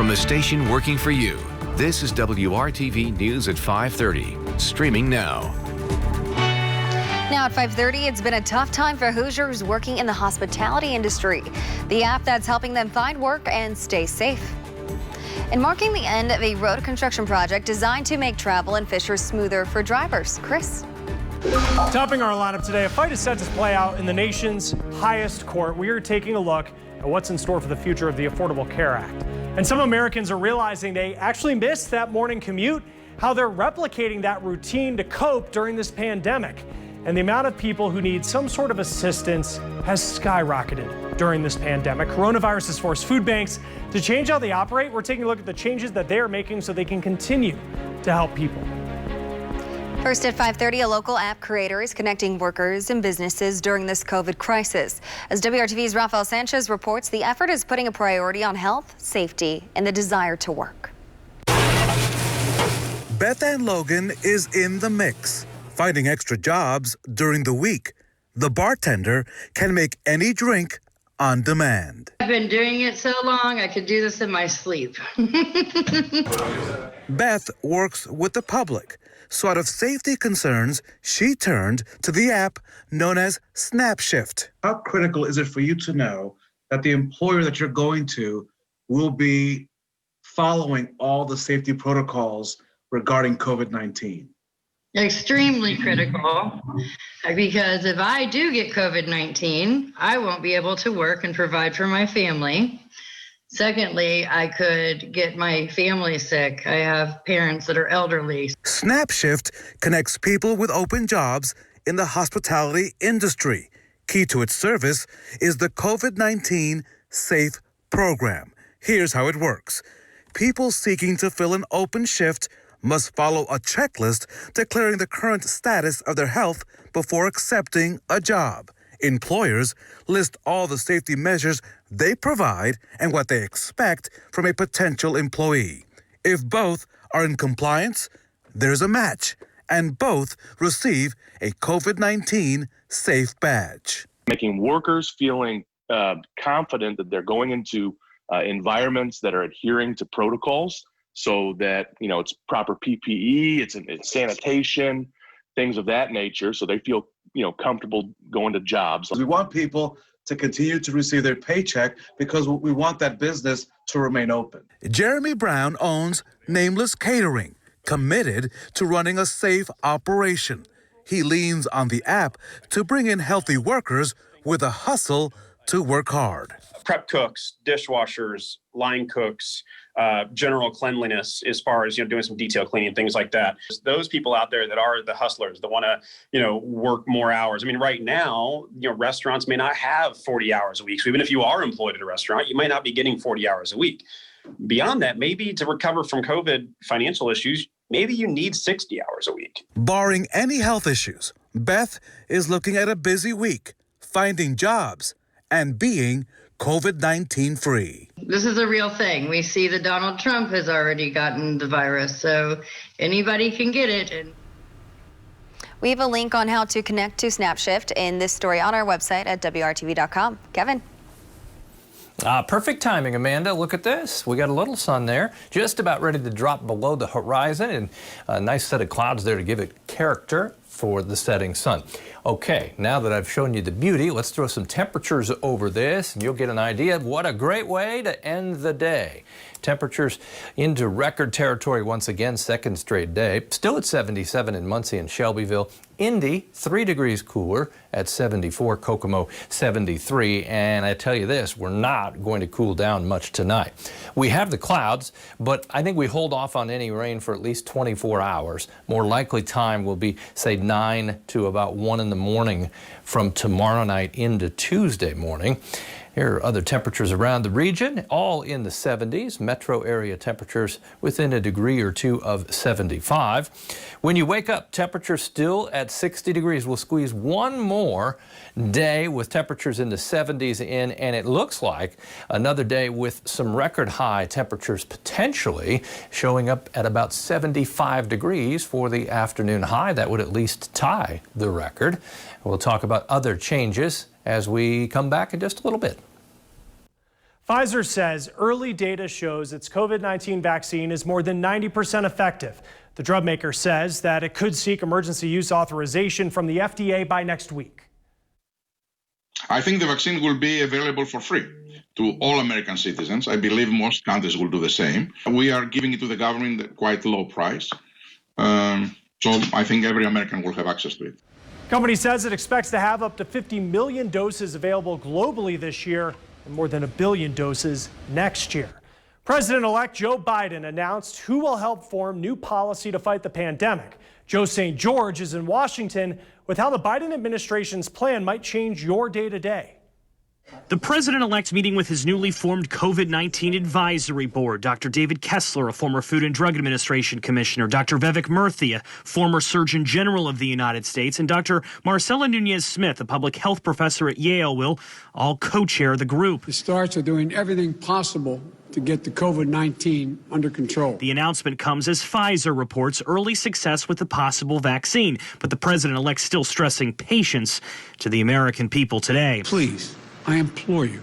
From the station working for you, this is WRTV News at 5:30, streaming now. Now at 5:30, it's been a tough time for Hoosiers working in the hospitality industry. The app that's helping them find work and stay safe. And marking the end of a road construction project designed to make travel in Fishers smoother for drivers. Chris. Topping our lineup today, a fight is set to play out in the nation's highest court. We are taking a look at what's in store for the future of the Affordable Care Act. And some Americans are realizing they actually missed that morning commute, how they're replicating that routine to cope during this pandemic. And the amount of people who need some sort of assistance has skyrocketed during this pandemic. Coronavirus has forced food banks to change how they operate. We're taking a look at the changes that they are making so they can continue to help people. First at 5:30, a local app creator is connecting workers and businesses during this COVID crisis. As WRTV's Rafael Sanchez reports, the effort is putting a priority on health, safety, and the desire to work. Beth Ann Logan is in the mix, finding extra jobs during the week. The bartender can make any drink on demand. I've been doing it so long, I could do this in my sleep. Beth works with the public, so out of safety concerns, she turned to the app known as SnapShift. How critical is it for you to know that the employer that you're going to will be following all the safety protocols regarding COVID-19? Extremely critical, because if I do get COVID-19, I won't be able to work and provide for my family. Secondly, I could get my family sick. I have parents that are elderly. SnapShift connects people with open jobs in the hospitality industry. Key to its service is the COVID-19 Safe Program. Here's how it works. People seeking to fill an open shift must follow a checklist declaring the current status of their health before accepting a job. Employers list all the safety measures they provide and what they expect from a potential employee. If both are in compliance, there's a match, and both receive a COVID-19 safe badge. Making workers feeling confident that they're going into environments that are adhering to protocols, so that, it's proper PPE, it's sanitation, things of that nature, so they feel, comfortable going to jobs. We want people to continue to receive their paycheck because we want that business to remain open. Jeremy Brown owns Nameless Catering, committed to running a safe operation. He leans on the app to bring in healthy workers with a hustle to work hard. Prep cooks, dishwashers, line cooks, general cleanliness as far as, doing some detail cleaning, things like that. Those people out there that are the hustlers that want to, work more hours. I mean, right now, restaurants may not have 40 hours a week. So even if you are employed at a restaurant, you might not be getting 40 hours a week. Beyond that, maybe to recover from COVID financial issues, maybe you need 60 hours a week. Barring any health issues, Beth is looking at a busy week, finding jobs and being COVID-19 free. This is a real thing. We see that Donald Trump has already gotten the virus, so anybody can get it. And We have a link on how to connect to SnapShift in this story on our website at WRTV.com. Kevin. Perfect timing, Amanda. Look at this. We got a little sun there, just about ready to drop below the horizon, and a nice set of clouds there to give it character for the setting sun. Okay, now that I've shown you the beauty, let's throw some temperatures over this, and you'll get an idea of what a great way to end the day. Temperatures into record territory once again, second straight day. Still at 77 in Muncie and Shelbyville. Indy, 3 degrees cooler at 74, Kokomo 73, and I tell you this, we're not going to cool down much tonight. We have the clouds, but I think we hold off on any rain for at least 24 hours. More likely time will be, say, 9 to about 1 in the morning from tomorrow night into Tuesday morning. Here are other temperatures around the region, all in the 70s. Metro area temperatures within a degree or two of 75. When you wake up, temperatures still at 60 degrees. We'll squeeze one more day with temperatures in the 70s in, and it looks like another day with some record high temperatures potentially showing up at about 75 degrees for the afternoon high. That would at least tie the record. We'll talk about other changes as we come back in just a little bit. Pfizer says early data shows its COVID-19 vaccine is more than 90% effective. The drug maker says that it could seek emergency use authorization from the FDA by next week. I think the vaccine will be available for free to all American citizens. I believe most countries will do the same. We are giving it to the government at quite low price. So I think every American will have access to it. Company says it expects to have up to 50 million doses available globally this year and more than 1 billion doses next year. President-elect Joe Biden announced who will help form new policy to fight the pandemic. Joe St. George is in Washington with how the Biden administration's plan might change your day-to-day. The president-elect meeting with his newly formed COVID-19 advisory board. Dr. David Kessler, a former Food and Drug Administration commissioner, Dr. Vivek Murthy, a former Surgeon General of the United States, and Dr. Marcela Nunez-Smith, a public health professor at Yale, will all co-chair the group. The stars are doing everything possible to get the COVID-19 under control. The announcement comes as Pfizer reports early success with the possible vaccine, but the president-elect still stressing patience to the American people today. Please, I implore you,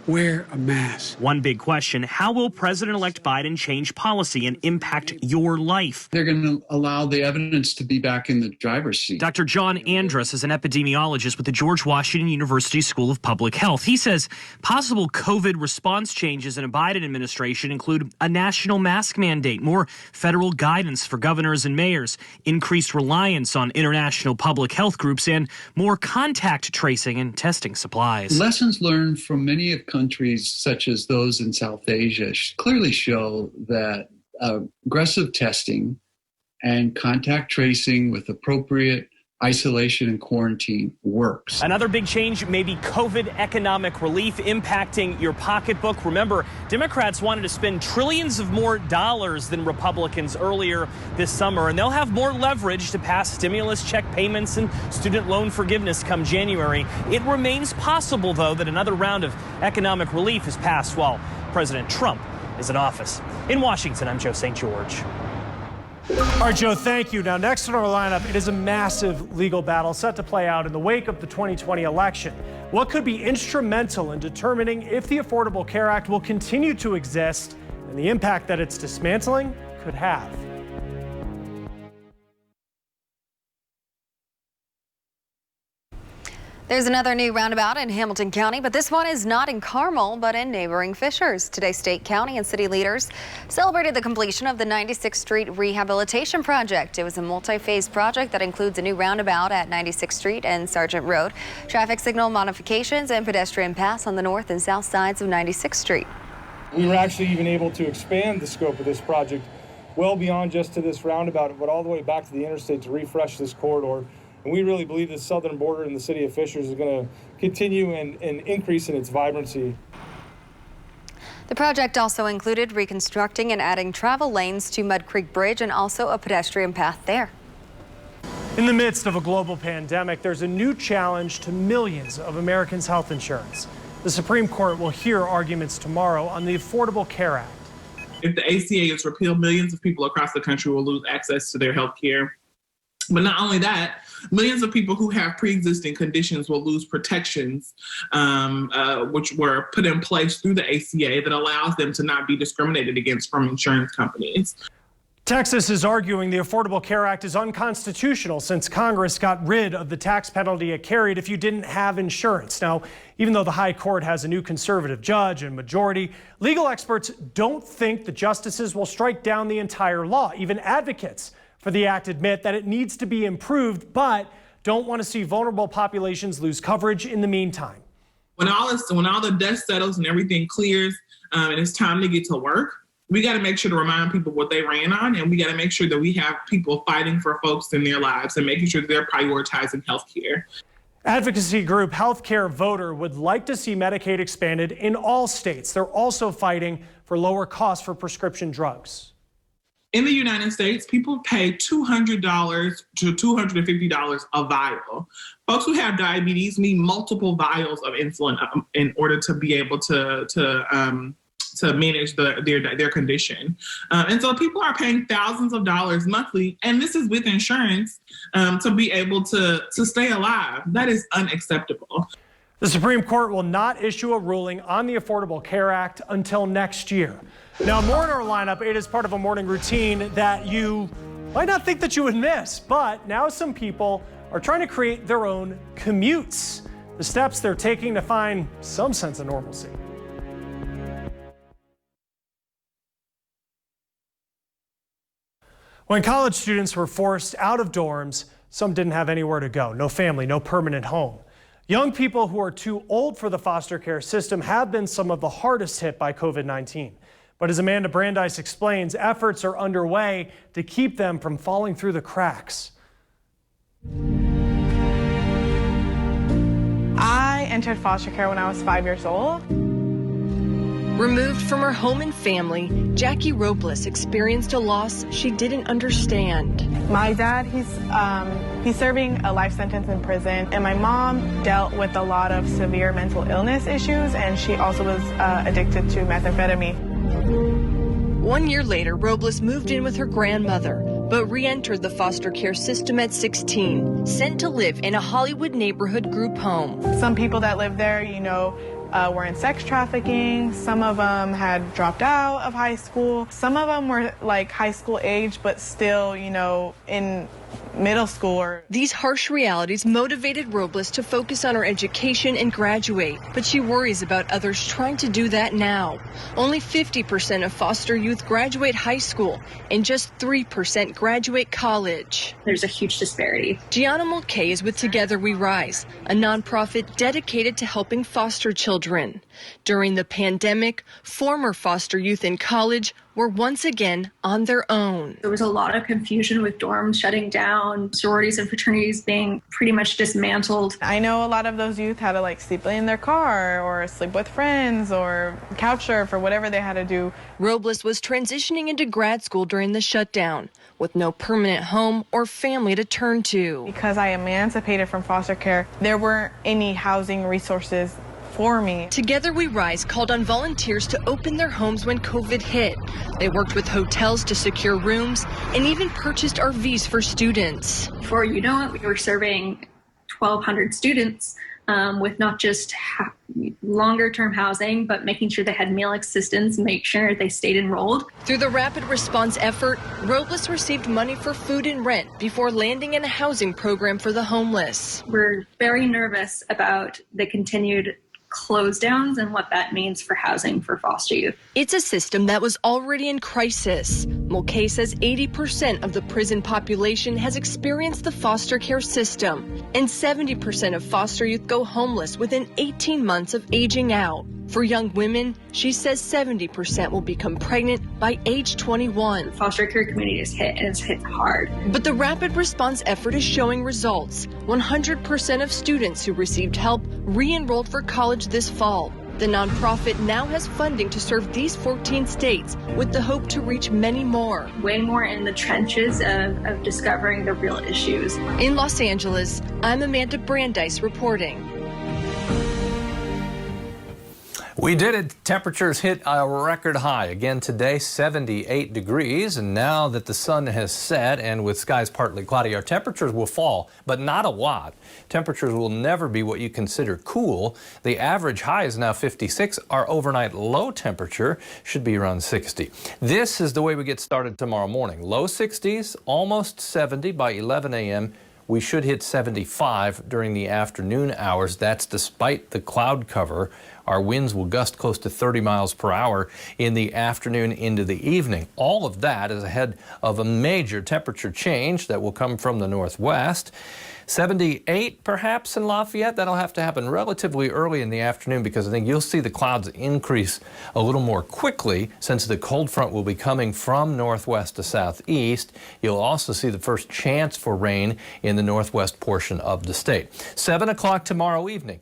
wear a mask. One big question, how will President-elect Biden change policy and impact your life? They're going to allow the evidence to be back in the driver's seat. Dr. John Andrus is an epidemiologist with the George Washington University School of Public Health. He says possible COVID response changes in a Biden administration include a national mask mandate, more federal guidance for governors and mayors, increased reliance on international public health groups, and more contact tracing and testing supplies. Lessons learned from many of countries such as those in South Asia clearly show that aggressive testing and contact tracing with appropriate isolation and quarantine works. Another big change may be COVID economic relief impacting your pocketbook. Remember, Democrats wanted to spend trillions of more dollars than Republicans earlier this summer, and they'll have more leverage to pass stimulus check payments and student loan forgiveness come January. It remains possible, though, that another round of economic relief is passed while President Trump is in office. In Washington, I'm Joe St. George. All right, Joe, thank you. Now, next on our lineup, it is a massive legal battle set to play out in the wake of the 2020 election. What could be instrumental in determining if the Affordable Care Act will continue to exist and the impact that its dismantling could have. There's another new roundabout in Hamilton County, but this one is not in Carmel, but in neighboring Fishers. Today, state, county, and city leaders celebrated the completion of the 96th Street Rehabilitation Project. It was a multi-phase project that includes a new roundabout at 96th Street and Sargent Road, traffic signal modifications, and pedestrian paths on the north and south sides of 96th Street. We were actually even able to expand the scope of this project well beyond just to this roundabout, but all the way back to the interstate to refresh this corridor. And we really believe the southern border in the city of Fishers is going to continue and increase in its vibrancy. The project also included reconstructing and adding travel lanes to Mud Creek Bridge and also a pedestrian path there. In the midst of a global pandemic, there's a new challenge to millions of Americans' health insurance. The Supreme Court will hear arguments tomorrow on the Affordable Care Act. If the ACA is repealed, millions of people across the country will lose access to their health care. But not only that, millions of people who have pre-existing conditions will lose protections, which were put in place through the ACA that allows them to not be discriminated against from insurance companies. Texas is arguing the Affordable Care Act is unconstitutional since Congress got rid of the tax penalty it carried if you didn't have insurance. Now, even though the high court has a new conservative judge and majority, legal experts don't think the justices will strike down the entire law. Even advocates for the act admit that it needs to be improved, but don't want to see vulnerable populations lose coverage in the meantime. When all the dust settles and everything clears and it's time to get to work, we got to make sure to remind people what they ran on, and we got to make sure that we have people fighting for folks in their lives and making sure that they're prioritizing health care. Advocacy group Healthcare Voter would like to see Medicaid expanded in all states. They're also fighting for lower costs for prescription drugs. In the United States, people pay $200 to $250 a vial. Folks who have diabetes need multiple vials of insulin in order to be able to manage their condition. And so people are paying thousands of dollars monthly, and this is with insurance, to be able to stay alive. That is unacceptable. The Supreme Court will not issue a ruling on the Affordable Care Act until next year. Now, more in our lineup. It is part of a morning routine that you might not think that you would miss, but now some people are trying to create their own commutes. The steps they're taking to find some sense of normalcy. When college students were forced out of dorms, some didn't have anywhere to go. No family, no permanent home. Young people who are too old for the foster care system have been some of the hardest hit by COVID-19. But as Amanda Brandeis explains, efforts are underway to keep them from falling through the cracks. I entered foster care when I was 5 years old. Removed from her home and family, Jackie Robles experienced a loss she didn't understand. My dad, he's serving a life sentence in prison, and my mom dealt with a lot of severe mental illness issues, and she also was addicted to methamphetamine. 1 year later, Robles moved in with her grandmother, but re-entered the foster care system at 16, sent to live in a Hollywood neighborhood group home. Some people that live there, were in sex trafficking. Some of them had dropped out of high school. Some of them were like high school age, but still, in middle school. These harsh realities motivated Robles to focus on her education and graduate, but she worries about others trying to do that now. Only 50% of foster youth graduate high school, and just 3% graduate college. There's a huge disparity. Gianna Mulcahy is with Together We Rise, a nonprofit dedicated to helping foster children. During the pandemic, former foster youth in college were once again on their own. There was a lot of confusion with dorms shutting down, sororities and fraternities being pretty much dismantled. I know a lot of those youth had to sleep in their car or sleep with friends or couch surf or whatever they had to do. Robles was transitioning into grad school during the shutdown with no permanent home or family to turn to. Because I emancipated from foster care, there weren't any housing resources for me. Together We Rise called on volunteers to open their homes when COVID hit. They worked with hotels to secure rooms and even purchased RVs for students. Before you know it, we were serving 1,200 students with not just longer-term housing, but making sure they had meal assistance, make sure they stayed enrolled. Through the rapid response effort, Robles received money for food and rent before landing in a housing program for the homeless. We're very nervous about the continued close downs and what that means for housing for foster youth. It's a system that was already in crisis. Mulcahy says 80% of the prison population has experienced the foster care system, and 70% of foster youth go homeless within 18 months of aging out. For young women, she says 70% will become pregnant by age 21. The foster care community is hit, and it's hit hard. But the rapid response effort is showing results. 100% of students who received help re-enrolled for college this fall. The nonprofit now has funding to serve these 14 states with the hope to reach many more. Way more in the trenches of discovering the real issues. In Los Angeles, I'm Amanda Brandeis reporting. We did it. Temperatures hit a record high again today, 78 degrees. And now that the sun has set and with skies partly cloudy, our temperatures will fall, but not a lot. Temperatures will never be what you consider cool. The average high is now 56. Our overnight low temperature should be around 60. This is the way we get started tomorrow morning. Low 60s, almost 70 by 11 a.m. We should hit 75 during the afternoon hours. That's despite the cloud cover. Our winds will gust close to 30 miles per hour in the afternoon into the evening. All of that is ahead of a major temperature change that will come from the northwest. 78 perhaps in Lafayette. That'll have to happen relatively early in the afternoon because I think you'll see the clouds increase a little more quickly since the cold front will be coming from northwest to southeast. You'll also see the first chance for rain in the northwest portion of the state. 7 o'clock tomorrow evening.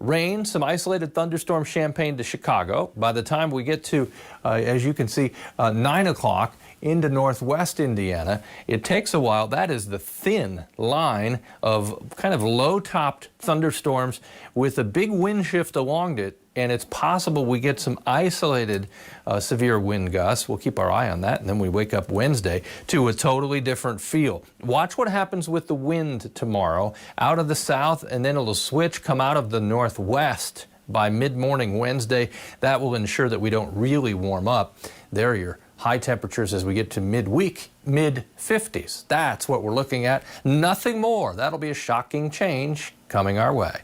Rain, some isolated thunderstorms, Champaign to Chicago. By the time we get to, as you can see, 9 o'clock into northwest Indiana. It takes a while. That is the thin line of kind of low-topped thunderstorms with a big wind shift along it. And it's possible we get some isolated severe wind gusts. We'll keep our eye on that. And then we wake up Wednesday to a totally different feel. Watch what happens with the wind tomorrow out of the south, and then it'll switch, come out of the northwest by mid-morning Wednesday. That will ensure that we don't really warm up. There are your high temperatures as we get to midweek, mid-50s. That's what we're looking at. Nothing more. That'll be a shocking change coming our way.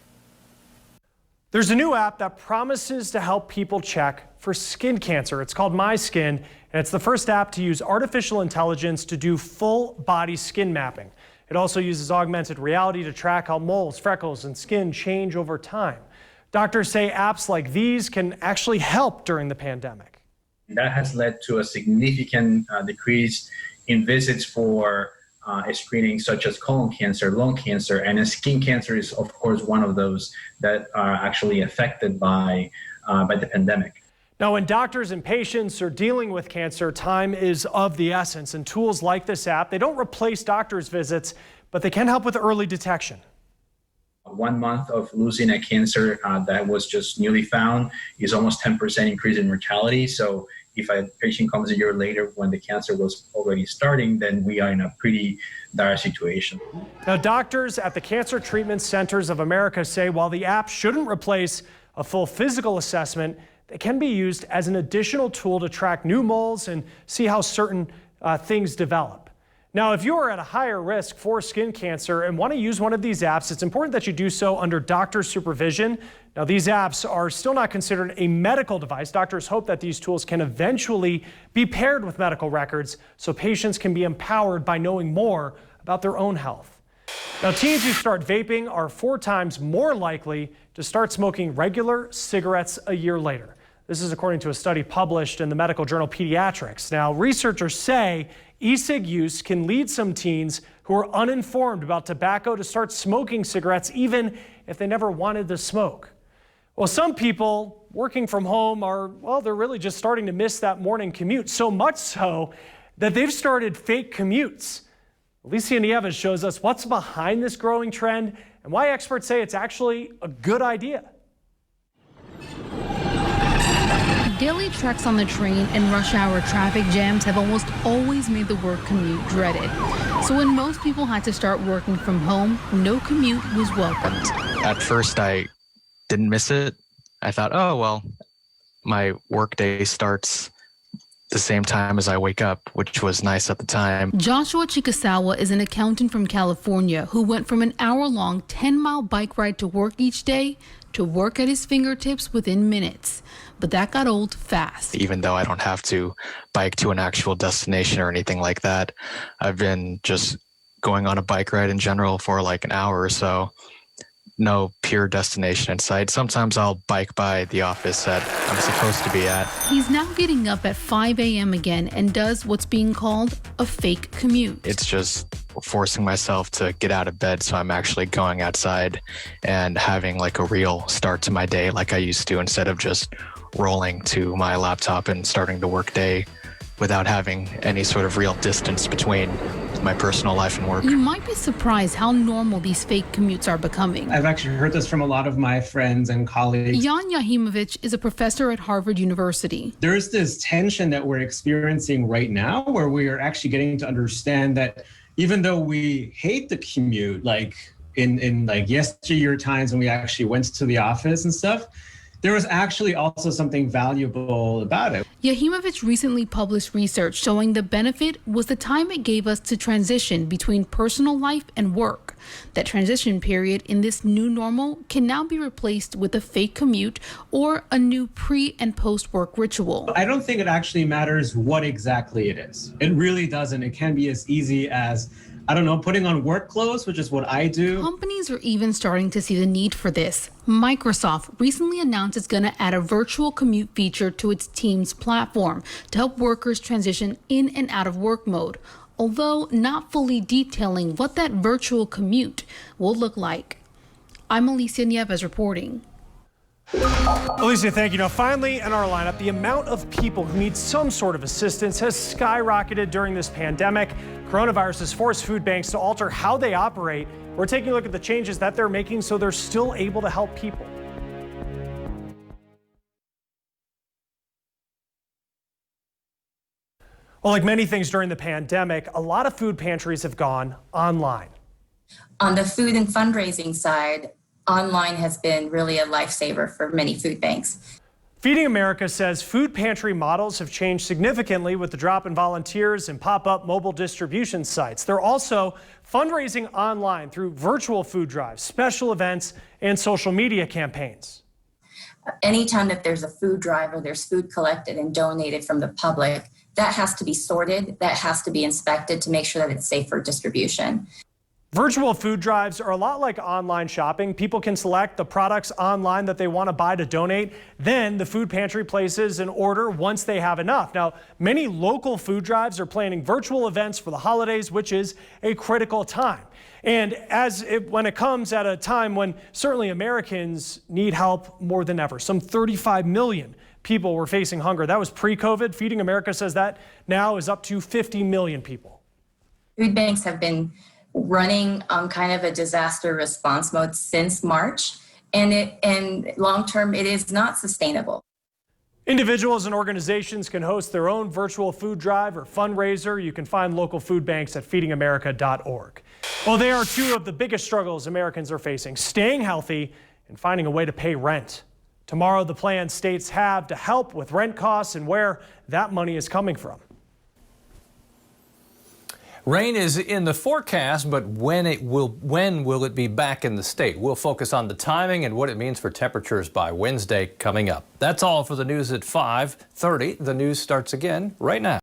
There's a new app that promises to help people check for skin cancer. It's called My Skin, and it's the first app to use artificial intelligence to do full body skin mapping. It also uses augmented reality to track how moles, freckles, and skin change over time. Doctors say apps like these can actually help during the pandemic. That has led to a significant decrease in visits for a screening such as colon cancer, lung cancer, and skin cancer is, of course, one of those that are actually affected by the pandemic. Now, when doctors and patients are dealing with cancer, time is of the essence, and tools like this app, they don't replace doctors' visits, but they can help with early detection. 1 month of losing a cancer that was just newly found is almost 10% increase in mortality. So if a patient comes a year later when the cancer was already starting, then we are in a pretty dire situation. Now, doctors at the Cancer Treatment Centers of America say while the app shouldn't replace a full physical assessment, it can be used as an additional tool to track new moles and see how certain things develop. Now, if you are at a higher risk for skin cancer and want to use one of these apps, it's important that you do so under doctor supervision. Now, these apps are still not considered a medical device. Doctors hope that these tools can eventually be paired with medical records so patients can be empowered by knowing more about their own health. Now, teens who start vaping are 4 times more likely to start smoking regular cigarettes a year later. This is according to a study published in the medical journal Pediatrics. Now, researchers say e-cig use can lead some teens who are uninformed about tobacco to start smoking cigarettes even if they never wanted to smoke. Well, some people working from home are, well, they're really just starting to miss that morning commute, so much so that they've started fake commutes. Alicia Nieves shows us what's behind this growing trend and why experts say it's actually a good idea. Daily treks on the train and rush hour traffic jams have almost always made the work commute dreaded. So when most people had to start working from home, no commute was welcomed. At first, I didn't miss it. I thought, oh, well, my work day starts the same time as I wake up, which was nice at the time. Joshua Chikasawa is an accountant from California who went from an hour-long 10-mile bike ride to work each day to work at his fingertips within minutes. But that got old fast. Even though I don't have to bike to an actual destination or anything like that, I've been just going on a bike ride in general for like an hour or so. No pure destination in sight. Sometimes I'll bike by the office that I'm supposed to be at. He's now getting up at 5 a.m. again and does what's being called a fake commute. It's just forcing myself to get out of bed so I'm actually going outside and having like a real start to my day like I used to, instead of just rolling to my laptop and starting the work day without having any sort of real distance between my personal life and work. You might be surprised how normal these fake commutes are becoming. I've actually heard this from a lot of my friends and colleagues. Jan Yahimovich is a professor at Harvard University. There's this tension that we're experiencing right now where we are actually getting to understand that even though we hate the commute, like in like yesteryear times when we actually went to the office and stuff, there was actually also something valuable about it. Yahimovich recently published research showing the benefit was the time it gave us to transition between personal life and work. That transition period in this new normal can now be replaced with a fake commute or a new pre- and post-work ritual. I don't think it actually matters what exactly it is. It really doesn't. It can be as easy as, I don't know, putting on work clothes, which is what I do. Companies are even starting to see the need for this. Microsoft recently announced it's going to add a virtual commute feature to its Teams platform to help workers transition in and out of work mode, although not fully detailing what that virtual commute will look like. I'm Alicia Nieves reporting. Alicia, thank you. Now, finally in our lineup, the amount of people who need some sort of assistance has skyrocketed during this pandemic. Coronavirus has forced food banks to alter how they operate. We're taking a look at the changes that they're making so they're still able to help people. Well, like many things during the pandemic, a lot of food pantries have gone online. On the food and fundraising side, online has been really a lifesaver for many food banks. Feeding America says food pantry models have changed significantly with the drop in volunteers and pop-up mobile distribution sites. They're also fundraising online through virtual food drives, special events, and social media campaigns. Anytime that there's a food drive or there's food collected and donated from the public, that has to be sorted, that has to be inspected to make sure that it's safe for distribution. Virtual food drives are a lot like online shopping. People can select the products online that they want to buy to donate. Then the food pantry places an order once they have enough. Now, many local food drives are planning virtual events for the holidays, which is a critical time. And when it comes at a time when certainly Americans need help more than ever. Some 35 million people were facing hunger. That was pre-COVID. Feeding America says that now is up to 50 million people. Food banks have been running on kind of a disaster response mode since March, and long term it is not sustainable. Individuals and organizations can host their own virtual food drive or fundraiser. You can find local food banks at feedingamerica.org. Well, they are two of the biggest struggles Americans are facing: staying healthy and finding a way to pay rent. Tomorrow, the plans states have to help with rent costs and where that money is coming from. Rain is in the forecast, but when will it be back in the state? We'll focus on the timing and what it means for temperatures by Wednesday coming up. That's all for the news at 5:30. The news starts again right now.